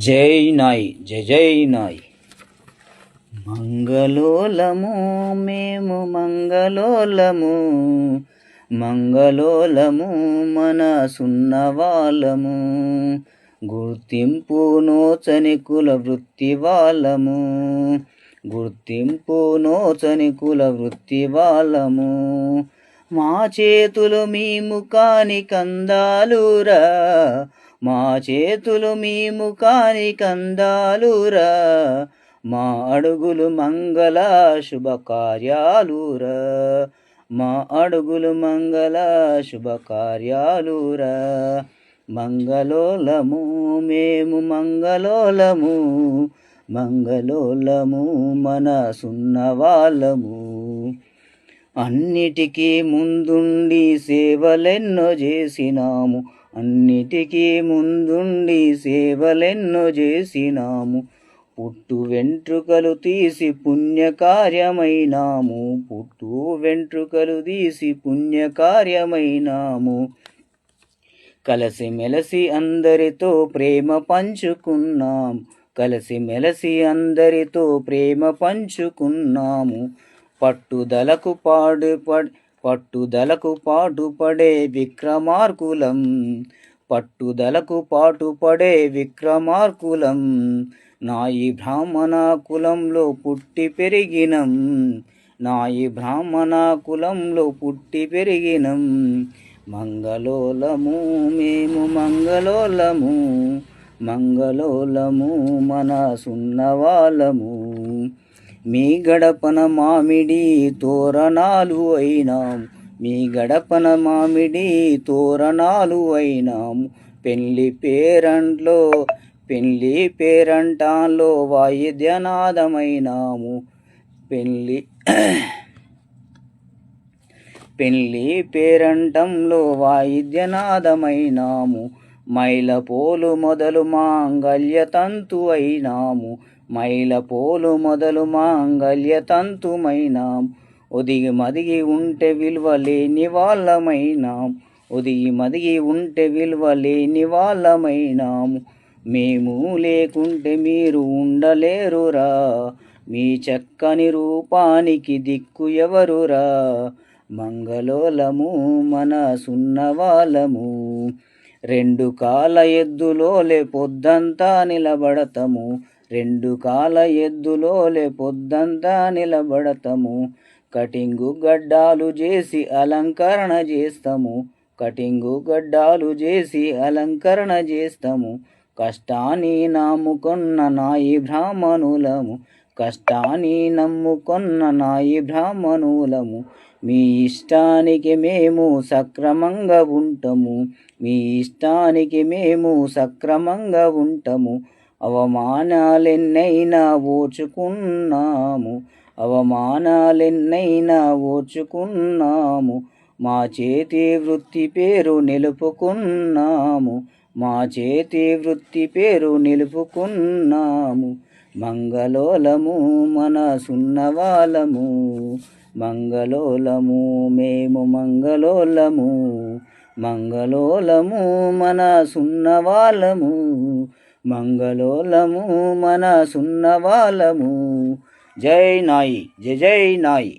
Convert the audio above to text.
జై నాయ్, జై జై నాయ్. మంగళోలము మేము మంగళోలము, మంగళోలము మనసున్న వాళ్ళము, గుర్తింపు నోచని కుల వృత్తి వాళ్ళము, గుర్తింపు నోచని కుల వృత్తి వాళ్ళము. మా చేతులు మీ ముఖానికి అందాలురా, మా చేతులు మీ ముఖానికి అందాలురా, మా అడుగులు మంగళ శుభకార్యాలురా, మా అడుగులు మంగళ శుభకార్యాలురా. మంగళోలము మేము మంగళోలము, మంగళోలము మనసున్న వాళ్ళము. అన్నిటికీ ముందుండి సేవలెన్నో చేసినాము, అన్నిటికీ ముందుండి సేవలెన్నో చేసినాము. పుట్టు వెంట్రుకలు తీసి పుణ్యకార్యమైనాము, పుట్టు వెంట్రుకలు తీసి పుణ్యకార్యమైనాము. కలిసిమెలిసి అందరితో ప్రేమ పంచుకున్నాం, కలిసిమెలిసి అందరితో ప్రేమ పంచుకున్నాము. పట్టుదలకు పాటుపడే విక్రమార్కులం, పట్టుదలకు పాటుపడే విక్రమార్కులం. నాయి బ్రాహ్మణ కులంలో పుట్టి పెరిగినం, నాయి బ్రాహ్మణ కులంలో పుట్టి పెరిగినం. మంగళోలము మేము మంగళోలము, మంగళోలము మనసున్న వాళ్ళము. మీ గడపన మామిడి తోరణాలు అయినాం, మీ గడపన మామిడి తోరణాలు అయినాము. పెళ్లి పేరంటాల్లో వాయిద్యనాదమైనాము, పెళ్లి పేరంటంలో వాయిద్యనాదమైనాము. మైలపోలు మొదలు మాంగళ్యతంతు అయినాము, మైలపోలు మొదలు మాంగళ్యతంతుమైనాము. ఒదిగి మదిగి ఉంటే విలువలేని వాళ్ళమైనాం, ఒదిగి మదిగి ఉంటే విలువలేని వాళ్ళమైనాము. మేము లేకుంటే మీరు ఉండలేరురా, మీ చక్కని రూపానికి దిక్కు ఎవరురా. మంగళోలము మనసున్న వాళ్ళము. రెండు కాల ఎద్దులోలే పొద్దంతా నిలబడతాము, రెండు కాల ఎద్దులోలే పొద్దంతా నిలబడతాము. కటింగు గడ్డాలు చేసి అలంకరణ చేస్తాము, కటింగు గడ్డాలు చేసి అలంకరణ చేస్తాము. కష్టాన్ని నమ్ముకొన్న నాయి బ్రాహ్మణులము, కష్టాన్ని నమ్ముకొన్న నాయి బ్రాహ్మణులము. మీ ఇష్టానికి మేము సక్రమంగా ఉంటాము, మీ ఇష్టానికి మేము సక్రమంగా ఉంటాము. అవమానాలెన్నైనా ఓర్చుకున్నాము, అవమానాలెన్నైనా ఓర్చుకున్నాము. మా చేతి వృత్తి పేరు నిలుపుకున్నాము, మా చేతి వృత్తి పేరు నిలుపుకున్నాము. మంగళోలము మనసున్న వాళ్ళము, మంగళోలము మేము మంగళోలము, మంగళోలము మనసున్న వాళ్ళము, మంగళోలము మనసున్న వాళ్ళము. జై నాయ్, జై జై నాయ్.